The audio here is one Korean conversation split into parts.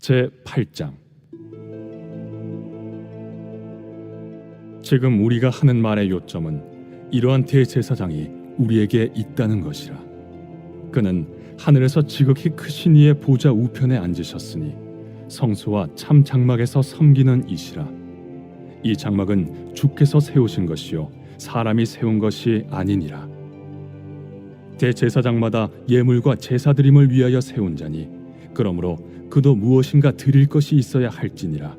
제8장. 지금 우리가 하는 말의 요점은 이러한 대제사장이 우리에게 있다는 것이라. 그는 하늘에서 지극히 크신 이의 보좌 우편에 앉으셨으니 성소와 참 장막에서 섬기는 이시라. 이 장막은 주께서 세우신 것이요 사람이 세운 것이 아니니라. 대제사장마다 예물과 제사드림을 위하여 세운 자니 그러므로 그도 무엇인가 드릴 것이 있어야 할지니라.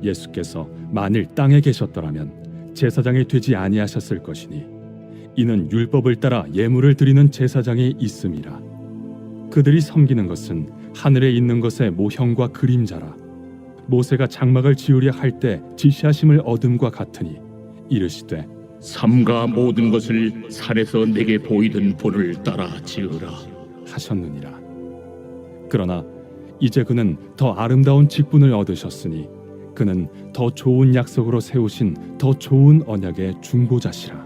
예수께서 만일 땅에 계셨더라면 제사장이 되지 아니하셨을 것이니 이는 율법을 따라 예물을 드리는 제사장이 있음이라. 그들이 섬기는 것은 하늘에 있는 것의 모형과 그림자라. 모세가 장막을 지으려 할 때 지시하심을 얻음과 같으니 이르시되 삼가 모든 것을 산에서 내게 보이던 본을 따라 지으라 하셨느니라. 그러나 이제 그는 더 아름다운 직분을 얻으셨으니 그는 더 좋은 약속으로 세우신 더 좋은 언약의 중보자시라.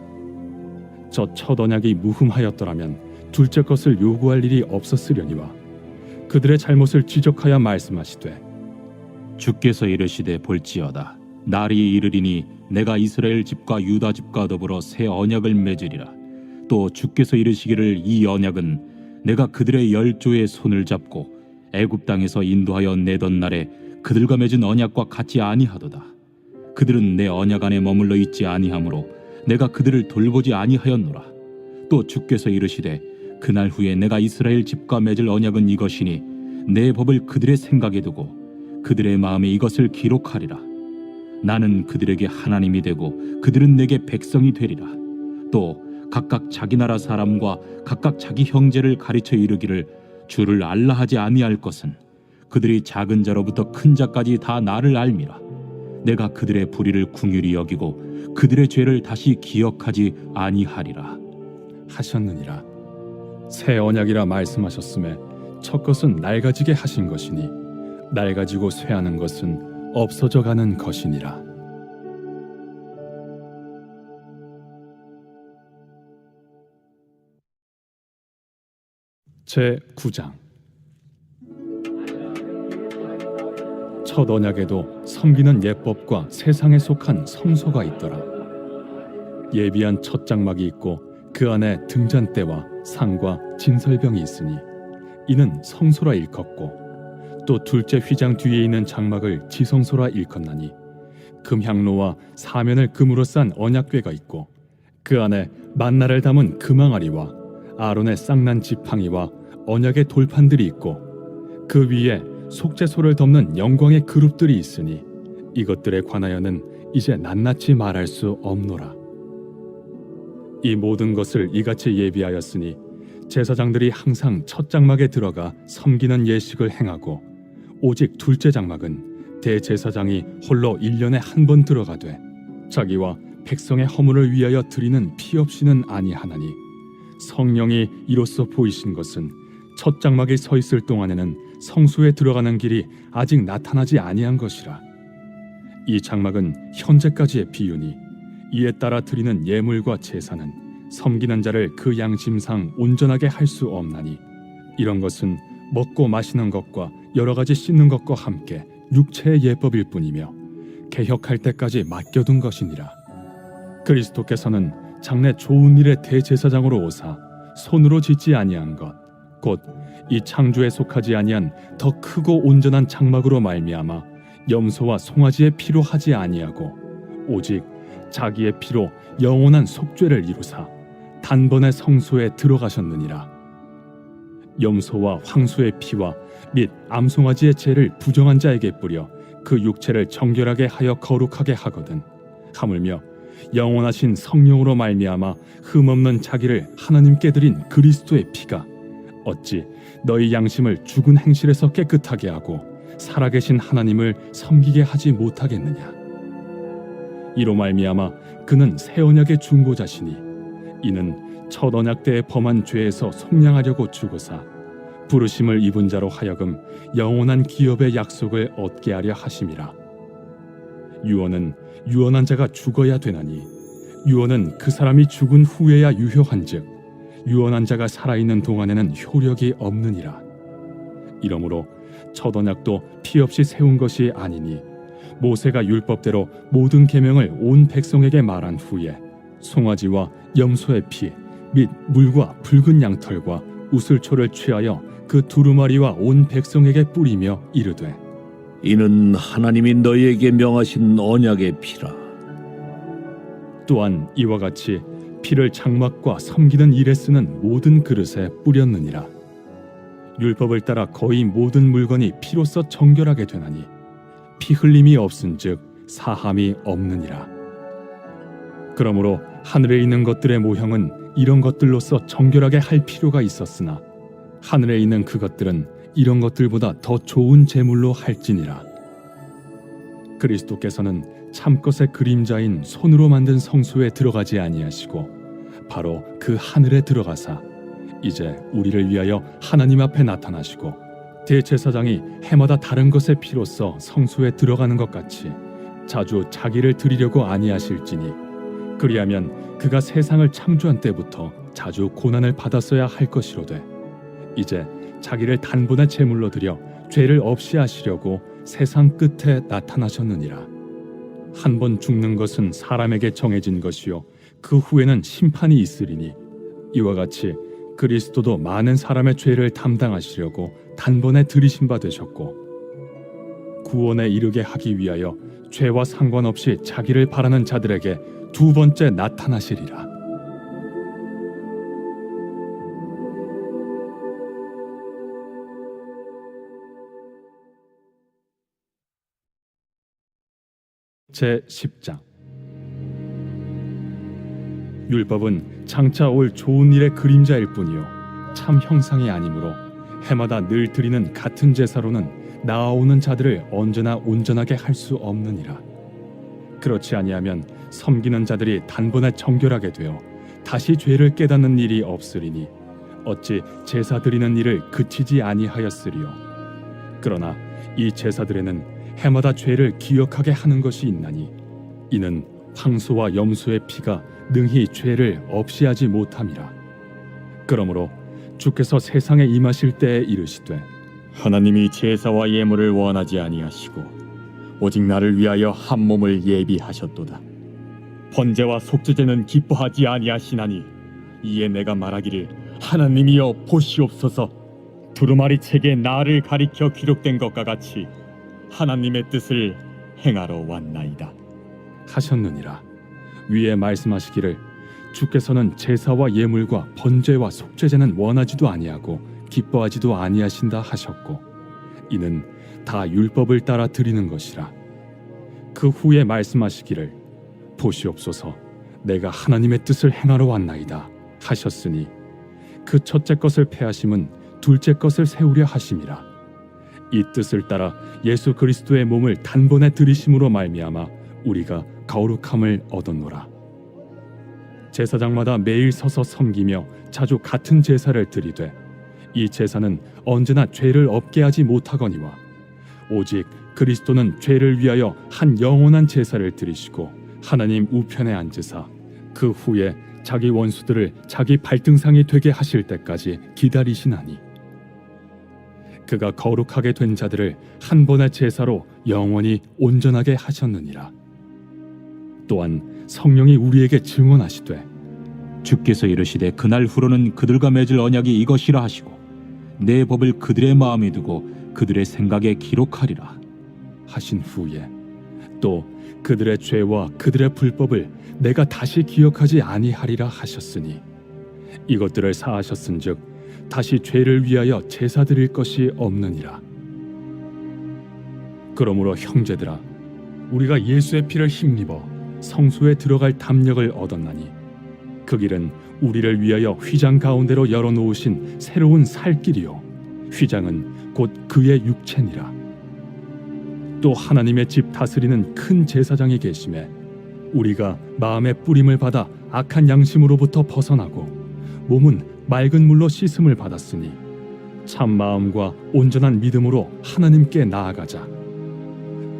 저 첫 언약이 무흠하였더라면 둘째 것을 요구할 일이 없었으려니와 그들의 잘못을 지적하여 말씀하시되 주께서 이르시되 볼지어다 날이 이르리니 내가 이스라엘 집과 유다 집과 더불어 새 언약을 맺으리라. 또 주께서 이르시기를 이 언약은 내가 그들의 열조의 손을 잡고 애굽 땅에서 인도하여 내던 날에 그들과 맺은 언약과 같지 아니하도다. 그들은 내 언약 안에 머물러 있지 아니하므로 내가 그들을 돌보지 아니하였노라. 또 주께서 이르시되 그날 후에 내가 이스라엘 집과 맺을 언약은 이것이니 내 법을 그들의 생각에 두고 그들의 마음에 이것을 기록하리라. 나는 그들에게 하나님이 되고 그들은 내게 백성이 되리라. 또 각각 자기 나라 사람과 각각 자기 형제를 가르쳐 이르기를 주를 알라 하지 아니할 것은 그들이 작은 자로부터 큰 자까지 다 나를 알미라. 내가 그들의 불의를 긍휼히 여기고 그들의 죄를 다시 기억하지 아니하리라 하셨느니라. 새 언약이라 말씀하셨음에 첫 것은 낡아지게 하신 것이니 낡아지고 쇠하는 것은 없어져 가는 것이니라. 제9장. 첫 언약에도 섬기는 예법과 세상에 속한 성소가 있더라. 예비한 첫 장막이 있고 그 안에 등잔대와 상과 진설병이 있으니 이는 성소라 일컫고 또 둘째 휘장 뒤에 있는 장막을 지성소라 일컫나니 금향로와 사면을 금으로 싼 언약궤가 있고 그 안에 만나를 담은 금항아리와 아론의 쌍난 지팡이와 언약의 돌판들이 있고 그 위에 속죄소를 덮는 영광의 그룹들이 있으니 이것들에 관하여는 이제 낱낱이 말할 수 없노라. 이 모든 것을 이같이 예비하였으니 제사장들이 항상 첫 장막에 들어가 섬기는 예식을 행하고 오직 둘째 장막은 대제사장이 홀로 1년에 한 번 들어가되 자기와 백성의 허물을 위하여 드리는 피 없이는 아니하나니 성령이 이로써 보이신 것은 첫 장막에 서 있을 동안에는 성소에 들어가는 길이 아직 나타나지 아니한 것이라. 이 장막은 현재까지의 비유니 이에 따라 드리는 예물과 제사는 섬기는 자를 그 양심상 온전하게 할 수 없나니 이런 것은 먹고 마시는 것과 여러 가지 씻는 것과 함께 육체의 예법일 뿐이며 개혁할 때까지 맡겨둔 것이니라. 그리스도께서는 장래 좋은 일의 대제사장으로 오사 손으로 짓지 아니한 것 곧 이 창조에 속하지 아니한 더 크고 온전한 장막으로 말미암아 염소와 송아지의 피로 하지 아니하고 오직 자기의 피로 영원한 속죄를 이루사 단번에 성소에 들어가셨느니라. 염소와 황소의 피와 및 암송아지의 죄를 부정한 자에게 뿌려 그 육체를 정결하게 하여 거룩하게 하거든 하물며 영원하신 성령으로 말미암아 흠없는 자기를 하나님께 드린 그리스도의 피가 어찌 너희 양심을 죽은 행실에서 깨끗하게 하고 살아계신 하나님을 섬기게 하지 못하겠느냐. 이로 말미암아 그는 새 언약의 중보자시니 이는 첫 언약 때에 범한 죄에서 속량하려고 죽으사 부르심을 입은 자로 하여금 영원한 기업의 약속을 얻게 하려 하심이라. 유언은 유언한 자가 죽어야 되나니 유언은 그 사람이 죽은 후에야 유효한즉 유언한 자가 살아있는 동안에는 효력이 없느니라. 이러므로 첫 언약도 피 없이 세운 것이 아니니 모세가 율법대로 모든 계명을 온 백성에게 말한 후에 송아지와 염소의 피 및 물과 붉은 양털과 우슬초를 취하여 그 두루마리와 온 백성에게 뿌리며 이르되 이는 하나님이 너희에게 명하신 언약의 피라. 또한 이와 같이 피를 장막과 섬기는 일에 쓰는 모든 그릇에 뿌렸느니라. 율법을 따라 거의 모든 물건이 피로써 정결하게 되나니 피 흘림이 없은즉 사함이 없느니라. 그러므로 하늘에 있는 것들의 모형은 이런 것들로서 정결하게 할 필요가 있었으나 하늘에 있는 그것들은 이런 것들보다 더 좋은 제물로 할지니라. 그리스도께서는 참것의 그림자인 손으로 만든 성소에 들어가지 아니하시고 바로 그 하늘에 들어가사 이제 우리를 위하여 하나님 앞에 나타나시고 대제사장이 해마다 다른 것의 피로써 성소에 들어가는 것 같이 자주 자기를 드리려고 아니하실지니 그리하면 그가 세상을 창조한 때부터 자주 고난을 받았어야 할 것이로되 이제 자기를 단번에 제물로 드려 죄를 없이 하시려고 세상 끝에 나타나셨느니라. 한 번 죽는 것은 사람에게 정해진 것이요 그 후에는 심판이 있으리니 이와 같이 그리스도도 많은 사람의 죄를 담당하시려고 단번에 들이신 바 되셨고 구원에 이르게 하기 위하여 죄와 상관없이 자기를 바라는 자들에게 두 번째 나타나시리라. 제10장 율법은 장차 올 좋은 일의 그림자일 뿐이요 참 형상이 아니므로 해마다 늘 드리는 같은 제사로는 나아오는 자들을 언제나 온전하게 할 수 없느니라. 그렇지 아니하면 섬기는 자들이 단번에 정결하게 되어 다시 죄를 깨닫는 일이 없으리니 어찌 제사 드리는 일을 그치지 아니하였으리요. 그러나 이 제사들에는 해마다 죄를 기억하게 하는 것이 있나니 이는 황소와 염소의 피가 능히 죄를 없이 하지 못함이라. 그러므로 주께서 세상에 임하실 때에 이르시되 하나님이 제사와 예물을 원하지 아니하시고 오직 나를 위하여 한 몸을 예비하셨도다. 번제와 속죄제는 기뻐하지 아니하시나니 이에 내가 말하기를 하나님이여 보시옵소서. 두루마리 책에 나를 가리켜 기록된 것과 같이 하나님의 뜻을 행하러 왔나이다 하셨느니라. 위에 말씀하시기를 주께서는 제사와 예물과 번제와 속죄제는 원하지도 아니하고 기뻐하지도 아니하신다 하셨고 이는 다 율법을 따라 드리는 것이라. 그 후에 말씀하시기를 보시옵소서 내가 하나님의 뜻을 행하러 왔나이다 하셨으니 그 첫째 것을 패하심은 둘째 것을 세우려 하심이라. 이 뜻을 따라 예수 그리스도의 몸을 단번에 들이심으로 말미암아 우리가 거룩함을 얻었노라. 제사장마다 매일 서서 섬기며 자주 같은 제사를 드리되 이 제사는 언제나 죄를 없게 하지 못하거니와 오직 그리스도는 죄를 위하여 한 영원한 제사를 드리시고 하나님 우편에 앉으사 그 후에 자기 원수들을 자기 발등상이 되게 하실 때까지 기다리시나니 그가 거룩하게 된 자들을 한 번의 제사로 영원히 온전하게 하셨느니라. 또한 성령이 우리에게 증언하시되 주께서 이르시되 그날 후로는 그들과 맺을 언약이 이것이라 하시고 내 법을 그들의 마음에 두고 그들의 생각에 기록하리라 하신 후에 또 그들의 죄와 그들의 불법을 내가 다시 기억하지 아니하리라 하셨으니 이것들을 사하셨은즉 다시 죄를 위하여 제사 드릴 것이 없느니라. 그러므로 형제들아 우리가 예수의 피를 힘입어 성소에 들어갈 담력을 얻었나니 그 길은 우리를 위하여 휘장 가운데로 열어놓으신 새로운 살 길이요 휘장은 곧 그의 육체니라. 또 하나님의 집 다스리는 큰 제사장이 계심에 우리가 마음의 뿌림을 받아 악한 양심으로부터 벗어나고 몸은 맑은 물로 씻음을 받았으니 참 마음과 온전한 믿음으로 하나님께 나아가자.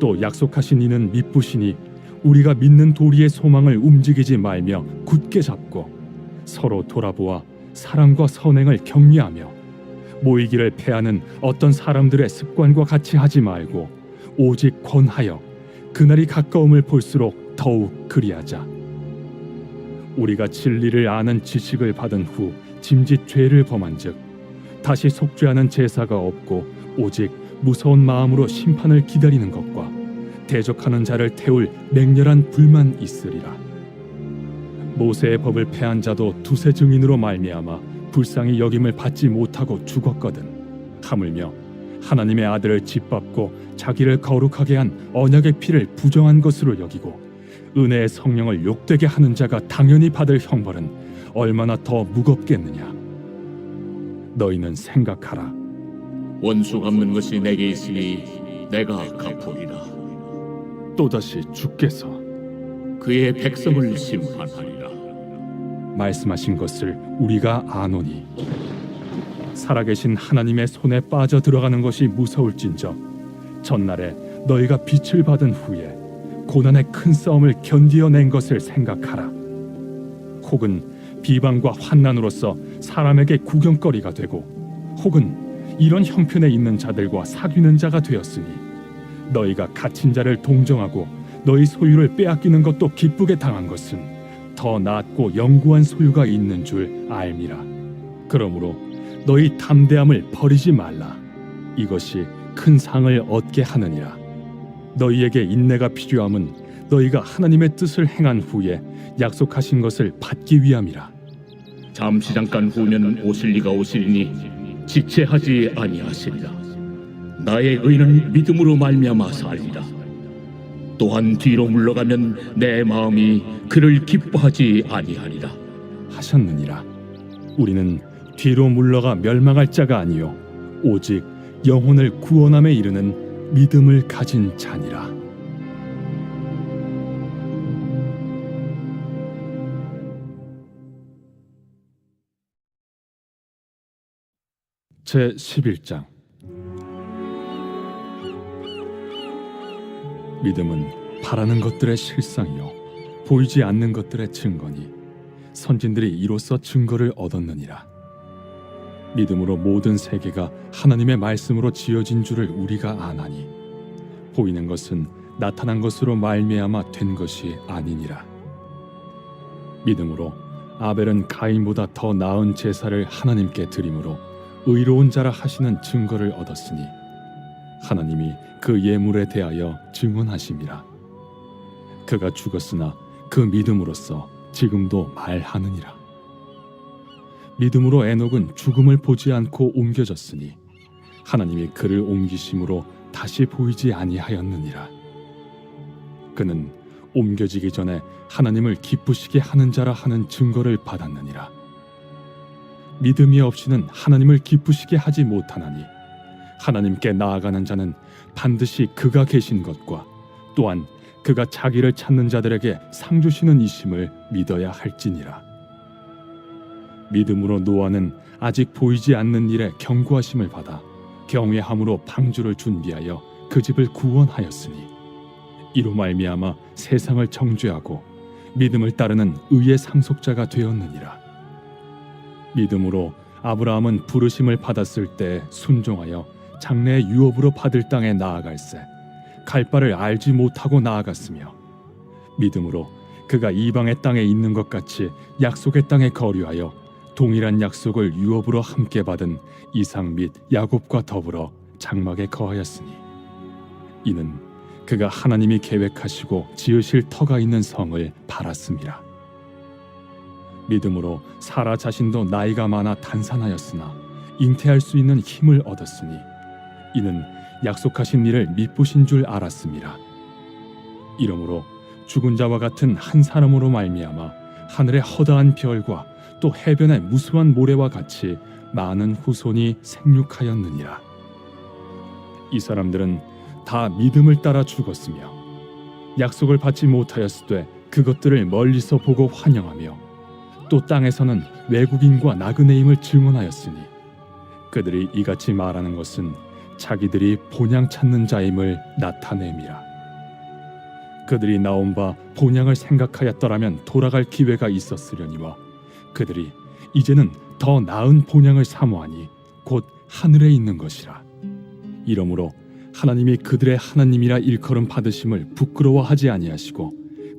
또 약속하신 이는 미쁘시니 우리가 믿는 도리의 소망을 움직이지 말며 굳게 잡고 서로 돌아보아 사랑과 선행을 격려하며 모이기를 패하는 어떤 사람들의 습관과 같이 하지 말고 오직 권하여 그날이 가까움을 볼수록 더욱 그리하자. 우리가 진리를 아는 지식을 받은 후 짐짓 죄를 범한즉 다시 속죄하는 제사가 없고 오직 무서운 마음으로 심판을 기다리는 것과 대적하는 자를 태울 맹렬한 불만 있으리라. 모세의 법을 패한 자도 두세 증인으로 말미암아 불쌍히 여김을 받지 못하고 죽었거든. 하물며 하나님의 아들을 짓밟고 자기를 거룩하게 한 언약의 피를 부정한 것으로 여기고 은혜의 성령을 욕되게 하는 자가 당연히 받을 형벌은 얼마나 더 무겁겠느냐. 너희는 생각하라. 원수 갚는 것이 내게 있으니 내가 갚으리라. 또다시 주께서 그의 백성을 심판하리라. 말씀하신 것을 우리가 아노니 살아계신 하나님의 손에 빠져 들어가는 것이 무서울진저 전날에 너희가 빛을 받은 후에 고난의 큰 싸움을 견디어낸 것을 생각하라. 혹은 비방과 환난으로서 사람에게 구경거리가 되고 혹은 이런 형편에 있는 자들과 사귀는 자가 되었으니 너희가 갇힌 자를 동정하고 너희 소유를 빼앗기는 것도 기쁘게 당한 것은 더 낫고 영구한 소유가 있는 줄 알미라. 그러므로 너희 담대함을 버리지 말라. 이것이 큰 상을 얻게 하느니라. 너희에게 인내가 필요함은 너희가 하나님의 뜻을 행한 후에 약속하신 것을 받기 위함이라. 잠시 잠깐 후면 오실 이가 오시리니 지체하지 아니하시리라. 나의 의는 믿음으로 말미암아 살리라. 또한 뒤로 물러가면 내 마음이 그를 기뻐하지 아니하리라 하셨느니라. 우리는 뒤로 물러가 멸망할 자가 아니요 오직 영혼을 구원함에 이르는 믿음을 가진 자니라. 제 11장. 믿음은 바라는 것들의 실상이요 보이지 않는 것들의 증거니 선진들이 이로써 증거를 얻었느니라. 믿음으로 모든 세계가 하나님의 말씀으로 지어진 줄을 우리가 아나니 보이는 것은 나타난 것으로 말미암아 된 것이 아니니라. 믿음으로 아벨은 가인보다 더 나은 제사를 하나님께 드림으로 의로운 자라 하시는 증거를 얻었으니 하나님이 그 예물에 대하여 증언하심이라. 그가 죽었으나 그 믿음으로써 지금도 말하느니라. 믿음으로 에녹은 죽음을 보지 않고 옮겨졌으니 하나님이 그를 옮기심으로 다시 보이지 아니하였느니라. 그는 옮겨지기 전에 하나님을 기쁘시게 하는 자라 하는 증거를 받았느니라. 믿음이 없이는 하나님을 기쁘시게 하지 못하나니 하나님께 나아가는 자는 반드시 그가 계신 것과 또한 그가 자기를 찾는 자들에게 상 주시는 이심을 믿어야 할지니라. 믿음으로 노아는 아직 보이지 않는 일에 경고하심을 받아 경외함으로 방주를 준비하여 그 집을 구원하였으니 이로 말미암아 세상을 정죄하고 믿음을 따르는 의의 상속자가 되었느니라. 믿음으로 아브라함은 부르심을 받았을 때 순종하여 장래의 유업으로 받을 땅에 나아갈새 갈 바를 알지 못하고 나아갔으며 믿음으로 그가 이방의 땅에 있는 것 같이 약속의 땅에 거류하여 동일한 약속을 유업으로 함께 받은 이삭 및 야곱과 더불어 장막에 거하였으니 이는 그가 하나님이 계획하시고 지으실 터가 있는 성을 바랐음이라. 믿음으로 사라 자신도 나이가 많아 단산하였으나 잉태할 수 있는 힘을 얻었으니 이는 약속하신 일을 미쁘신 줄 알았음이라. 이러므로 죽은 자와 같은 한 사람으로 말미암아 하늘의 허다한 별과 또 해변의 무수한 모래와 같이 많은 후손이 생육하였느니라. 이 사람들은 다 믿음을 따라 죽었으며 약속을 받지 못하였으되 그것들을 멀리서 보고 환영하며 또 땅에서는 외국인과 나그네임을 증언하였으니 그들이 이같이 말하는 것은 자기들이 본향 찾는 자임을 나타냄이라. 그들이 나온 바 본향을 생각하였더라면 돌아갈 기회가 있었으려니와 그들이 이제는 더 나은 본향을 사모하니 곧 하늘에 있는 것이라. 이러므로 하나님이 그들의 하나님이라 일컬음 받으심을 부끄러워하지 아니하시고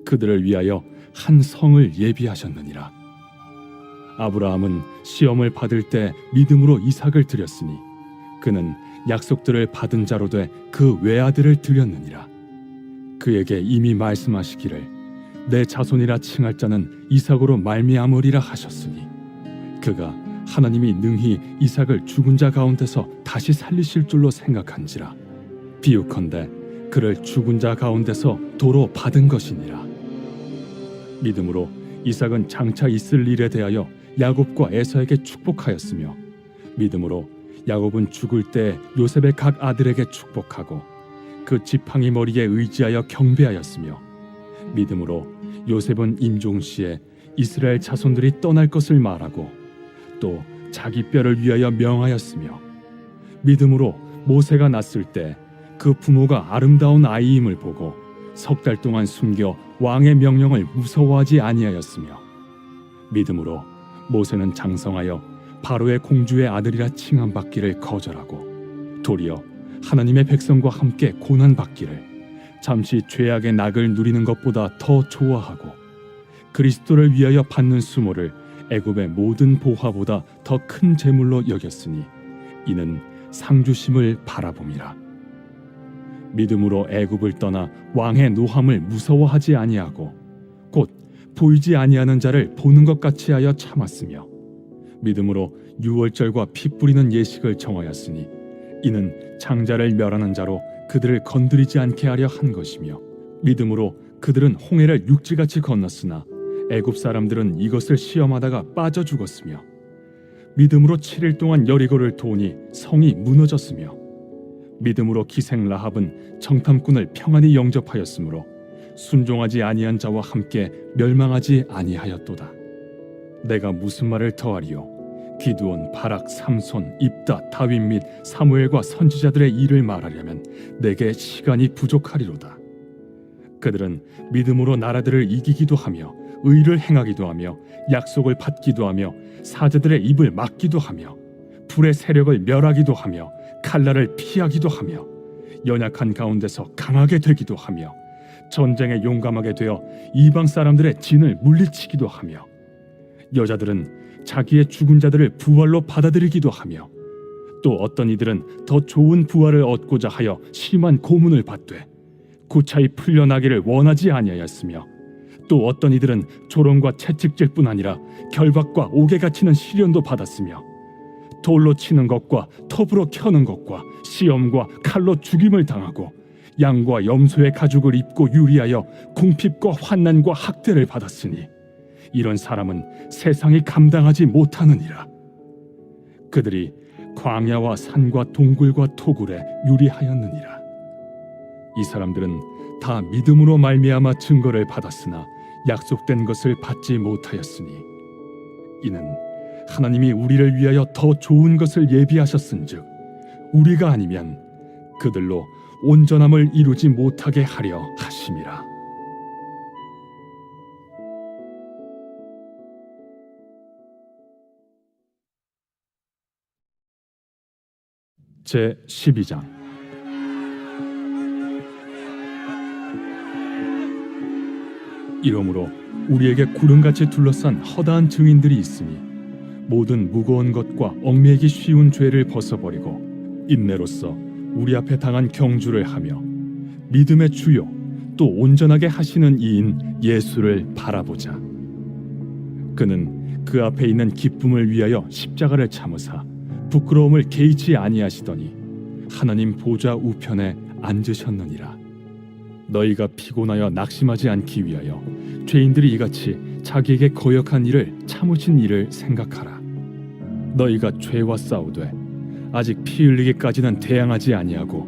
그들을 위하여 한 성을 예비하셨느니라. 아브라함은 시험을 받을 때 믿음으로 이삭을 드렸으니 그는 약속들을 받은 자로 돼 그 외아들을 드렸느니라. 그에게 이미 말씀하시기를 내 자손이라 칭할 자는 이삭으로 말미암으리라 하셨으니 그가 하나님이 능히 이삭을 죽은 자 가운데서 다시 살리실 줄로 생각한지라. 비유컨대 그를 죽은 자 가운데서 도로 받은 것이니라. 믿음으로 이삭은 장차 있을 일에 대하여 야곱과 에서에게 축복하였으며 믿음으로 야곱은 죽을 때 요셉의 각 아들에게 축복하고 그 지팡이 머리에 의지하여 경배하였으며 믿음으로 요셉은 임종시에 이스라엘 자손들이 떠날 것을 말하고 또 자기 뼈를 위하여 명하였으며 믿음으로 모세가 낳았을 때 그 부모가 아름다운 아이임을 보고 석 달 동안 숨겨 왕의 명령을 무서워하지 아니하였으며 믿음으로 모세는 장성하여 바로의 공주의 아들이라 칭함받기를 거절하고 도리어 하나님의 백성과 함께 고난받기를 잠시 죄악의 낙을 누리는 것보다 더 좋아하고 그리스도를 위하여 받는 수모를 애굽의 모든 보화보다 더 큰 재물로 여겼으니 이는 상주심을 바라봄이라. 믿음으로 애굽을 떠나 왕의 노함을 무서워하지 아니하고 곧 보이지 아니하는 자를 보는 것 같이 하여 참았으며 믿음으로 유월절과 피 뿌리는 예식을 정하였으니 이는 장자를 멸하는 자로 그들을 건드리지 않게 하려 한 것이며 믿음으로 그들은 홍해를 육지같이 건넜으나 애굽 사람들은 이것을 시험하다가 빠져 죽었으며 믿음으로 7일 동안 여리고를 도우니 성이 무너졌으며 믿음으로 기생 라합은 정탐꾼을 평안히 영접하였으므로 순종하지 아니한 자와 함께 멸망하지 아니하였도다. 내가 무슨 말을 더하리요? 기드온, 바락, 삼손, 입다, 다윗 및 사무엘과 선지자들의 일을 말하려면 내게 시간이 부족하리로다. 그들은 믿음으로 나라들을 이기기도 하며 의를 행하기도 하며 약속을 받기도 하며 사자들의 입을 막기도 하며 불의 세력을 멸하기도 하며 칼날을 피하기도 하며 연약한 가운데서 강하게 되기도 하며 전쟁에 용감하게 되어 이방 사람들의 진을 물리치기도 하며 여자들은 자기의 죽은 자들을 부활로 받아들이기도 하며 또 어떤 이들은 더 좋은 부활을 얻고자 하여 심한 고문을 받되 구차히 풀려나기를 원하지 아니하였으며 또 어떤 이들은 조롱과 채찍질 뿐 아니라 결박과 옥에 갇히는 시련도 받았으며 돌로 치는 것과 톱으로 켜는 것과 시험과 칼로 죽임을 당하고 양과 염소의 가죽을 입고 유리하여 궁핍과 환난과 학대를 받았으니 이런 사람은 세상이 감당하지 못하느니라. 그들이 광야와 산과 동굴과 토굴에 유리하였느니라. 이 사람들은 다 믿음으로 말미암아 증거를 받았으나 약속된 것을 받지 못하였으니 이는 하나님이 우리를 위하여 더 좋은 것을 예비하셨은즉 우리가 아니면 그들로 온전함을 이루지 못하게 하려 하심이라. 제 12장. 이러므로 우리에게 구름같이 둘러싼 허다한 증인들이 있으니 모든 무거운 것과 얽매이기 쉬운 죄를 벗어버리고 인내로써 우리 앞에 당한 경주를 하며 믿음의 주요 또 온전하게 하시는 이인 예수를 바라보자. 그는 그 앞에 있는 기쁨을 위하여 십자가를 참으사 부끄러움을 개의치 아니하시더니 하나님 보좌 우편에 앉으셨느니라. 너희가 피곤하여 낙심하지 않기 위하여 죄인들이 이같이 자기에게 거역한 일을 참으신 일을 생각하라. 너희가 죄와 싸우되 아직 피 흘리기까지는 대항하지 아니하고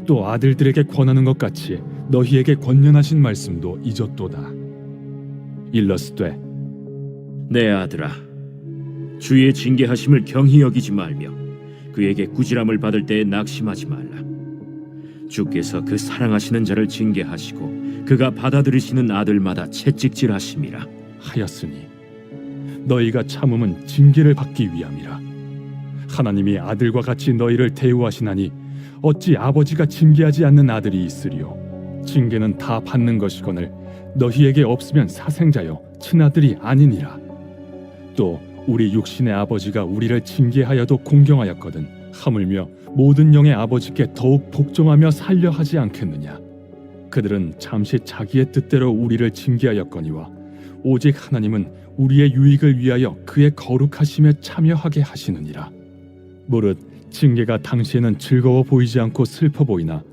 또 아들들에게 권하는 것 같이 너희에게 권면하신 말씀도 잊었도다. 일러스되 내 아들아, 주의 징계하심을 경히 여기지 말며 그에게 꾸지람을 받을 때에 낙심하지 말라. 주께서 그 사랑하시는 자를 징계하시고 그가 받아들이시는 아들마다 채찍질하심이라. 하였으니 너희가 참음은 징계를 받기 위함이라. 하나님이 아들과 같이 너희를 대우하시나니 어찌 아버지가 징계하지 않는 아들이 있으리요. 징계는 다 받는 것이거늘 너희에게 없으면 사생자요 친아들이 아니니라. 또 우리 육신의 아버지가 우리를 징계하여도 공경하였거든 하물며 모든 영의 아버지께 더욱 복종하며 살려 하지 않겠느냐. 그들은 잠시 자기의 뜻대로 우리를 징계하였거니와 오직 하나님은 우리의 유익을 위하여 그의 거룩하심에 참여하게 하시느니라. 무릇 징계가 당시에는 즐거워 보이지 않고 슬퍼 보이나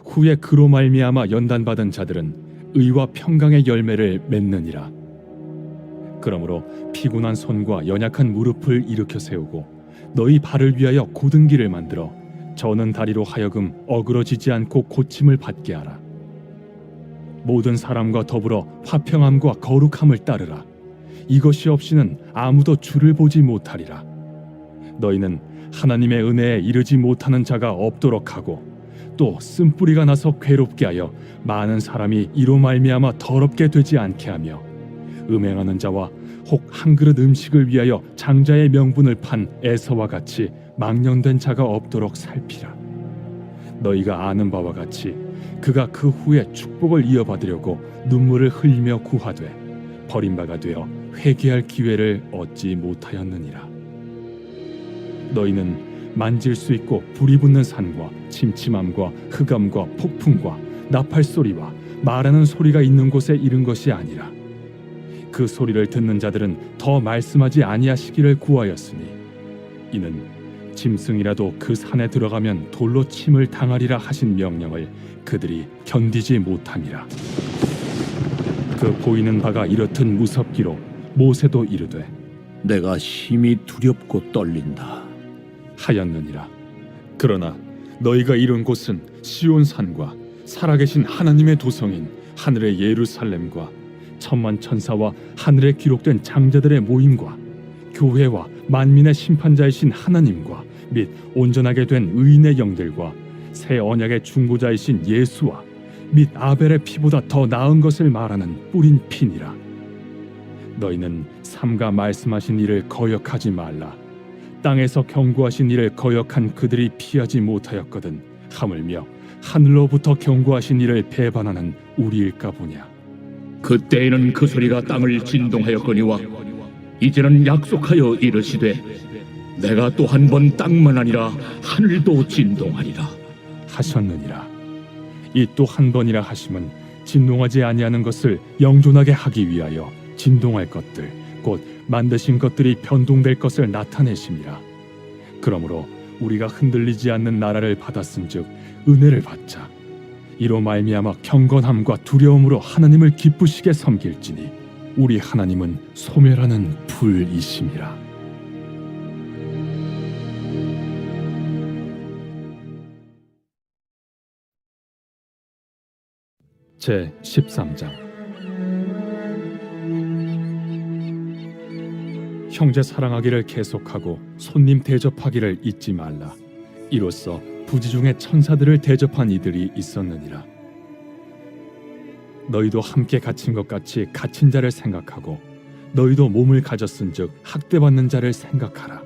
후에 그로 말미암아 연단받은 자들은 의와 평강의 열매를 맺느니라. 그러므로 피곤한 손과 연약한 무릎을 일으켜 세우고 너희 발을 위하여 곧은 길을 만들어 저는 다리로 하여금 어그러지지 않고 고침을 받게 하라. 모든 사람과 더불어 화평함과 거룩함을 따르라. 이것이 없이는 아무도 주를 보지 못하리라. 너희는 하나님의 은혜에 이르지 못하는 자가 없도록 하고 또 쓴뿌리가 나서 괴롭게 하여 많은 사람이 이로 말미암아 더럽게 되지 않게 하며 음행하는 자와 혹 한 그릇 음식을 위하여 장자의 명분을 판 에서와 같이 망령된 자가 없도록 살피라. 너희가 아는 바와 같이 그가 그 후에 축복을 이어받으려고 눈물을 흘리며 구하되 버림바가 되어 회개할 기회를 얻지 못하였느니라. 너희는 만질 수 있고 불이 붙는 산과 침침함과 흑암과 폭풍과 나팔 소리와 말하는 소리가 있는 곳에 이른 것이 아니라 그 소리를 듣는 자들은 더 말씀하지 아니하시기를 구하였으니 이는 짐승이라도 그 산에 들어가면 돌로 침을 당하리라 하신 명령을 그들이 견디지 못함이라. 그 보이는 바가 이렇듯 무섭기로 모세도 이르되 내가 심히 두렵고 떨린다 하였느니라. 그러나 너희가 이룬 곳은 시온 산과 살아계신 하나님의 도성인 하늘의 예루살렘과 천만 천사와 하늘에 기록된 장자들의 모임과 교회와 만민의 심판자이신 하나님과 및 온전하게 된 의인의 영들과 새 언약의 중보자이신 예수와 및 아벨의 피보다 더 나은 것을 말하는 뿌린 피니라. 너희는 삼가 말씀하신 일을 거역하지 말라. 땅에서 경고하신 일을 거역한 그들이 피하지 못하였거든 하물며 하늘로부터 경고하신 일을 배반하는 우리일까 보냐. 그때에는 그 소리가 땅을 진동하였거니와 이제는 약속하여 이르시되 내가 또 한 번 땅만 아니라 하늘도 진동하리라 하셨느니라. 이 또 한 번이라 하심은 진동하지 아니하는 것을 영존하게 하기 위하여 진동할 것들 곧 만드신 것들이 변동될 것을 나타내심이라. 그러므로 우리가 흔들리지 않는 나라를 받았은즉 은혜를 받자. 이로 말미암아 경건함과 두려움으로 하나님을 기쁘시게 섬길지니 우리 하나님은 소멸하는 불이심이라. 제 13장. 형제 사랑하기를 계속하고 손님 대접하기를 잊지 말라. 이로써 부지 중에 천사들을 대접한 이들이 있었느니라. 너희도 함께 갇힌 것 같이 갇힌 자를 생각하고 너희도 몸을 가졌은즉 학대받는 자를 생각하라.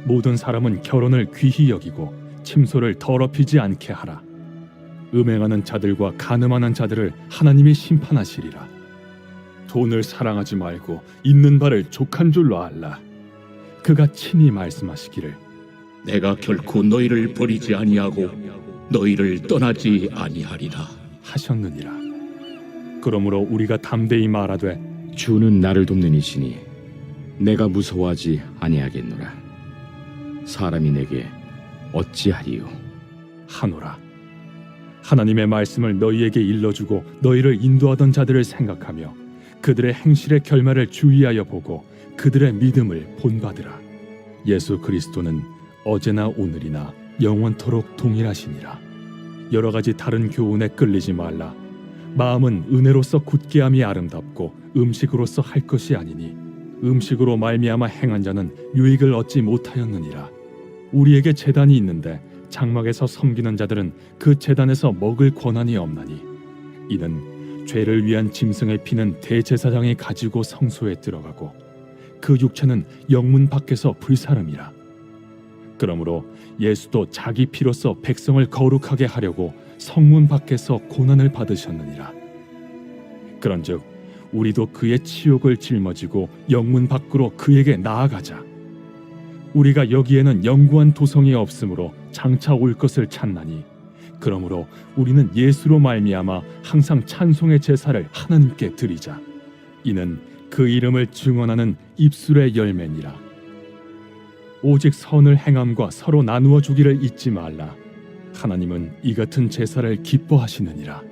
모든 사람은 결혼을 귀히 여기고 침소를 더럽히지 않게 하라. 음행하는 자들과 간음하는 자들을 하나님이 심판하시리라. 돈을 사랑하지 말고 있는 바를 족한 줄로 알라. 그가 친히 말씀하시기를 내가 결코 너희를 버리지 아니하고 너희를 떠나지 아니하리라 하셨느니라. 그러므로 우리가 담대히 말하되 주는 나를 돕는 이시니 내가 무서워하지 아니하겠노라. 사람이 내게 어찌하리요? 하노라. 하나님의 말씀을 너희에게 일러주고 너희를 인도하던 자들을 생각하며 그들의 행실의 결말을 주의하여 보고 그들의 믿음을 본받으라. 예수 그리스도는 어제나 오늘이나 영원토록 동일하시니라. 여러 가지 다른 교훈에 끌리지 말라. 마음은 은혜로서 굳게함이 아름답고 음식으로서 할 것이 아니니 음식으로 말미암아 행한 자는 유익을 얻지 못하였느니라. 우리에게 제단이 있는데 장막에서 섬기는 자들은 그 제단에서 먹을 권한이 없나니 이는 죄를 위한 짐승의 피는 대제사장이 가지고 성소에 들어가고 그 육체는 영문 밖에서 불사름이라. 그러므로 예수도 자기 피로써 백성을 거룩하게 하려고 성문 밖에서 고난을 받으셨느니라. 그런즉 우리도 그의 치욕을 짊어지고 영문 밖으로 그에게 나아가자. 우리가 여기에는 영구한 도성이 없으므로 장차 올 것을 찾나니, 그러므로 우리는 예수로 말미암아 항상 찬송의 제사를 하나님께 드리자. 이는 그 이름을 증언하는 입술의 열매니라. 오직 선을 행함과 서로 나누어 주기를 잊지 말라. 하나님은 이 같은 제사를 기뻐하시느니라.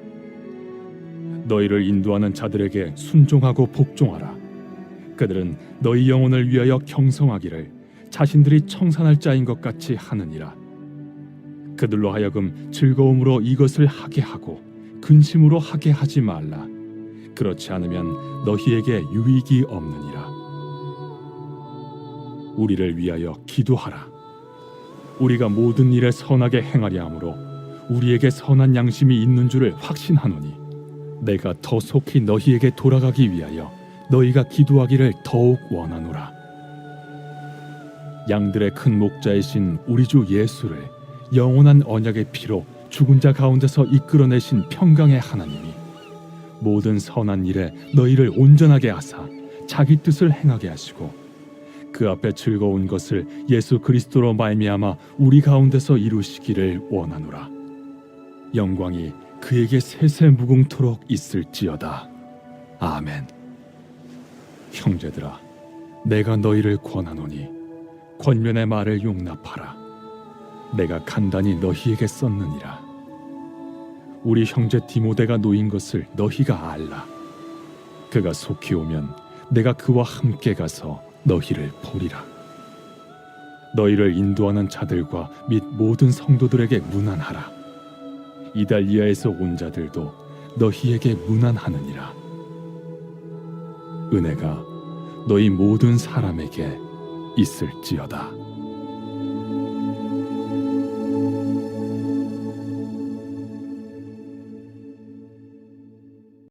너희를 인도하는 자들에게 순종하고 복종하라. 그들은 너희 영혼을 위하여 경성하기를 자신들이 청산할 자인 것 같이 하느니라. 그들로 하여금 즐거움으로 이것을 하게 하고 근심으로 하게 하지 말라. 그렇지 않으면 너희에게 유익이 없느니라. 우리를 위하여 기도하라. 우리가 모든 일에 선하게 행하려 함으로 우리에게 선한 양심이 있는 줄을 확신하노니, 내가 더 속히 너희에게 돌아가기 위하여 너희가 기도하기를 더욱 원하노라. 양들의 큰 목자이신 우리 주 예수를 영원한 언약의 피로 죽은 자 가운데서 이끌어내신 평강의 하나님이 모든 선한 일에 너희를 온전하게 하사 자기 뜻을 행하게 하시고, 그 앞에 즐거운 것을 예수 그리스도로 말미암아 우리 가운데서 이루시기를 원하노라. 영광이 그에게 세세 무궁토록 있을지어다. 아멘. 형제들아, 내가 너희를 권하노니 권면의 말을 용납하라. 내가 간단히 너희에게 썼느니라. 우리 형제 디모데가 놓인 것을 너희가 알라. 그가 속히 오면 내가 그와 함께 가서 너희를 보리라. 너희를 인도하는 자들과 및 모든 성도들에게 문안하라. 이달리아에서 온 자들도 너희에게 문안하느니라. 은혜가 너희 모든 사람에게 있을지어다.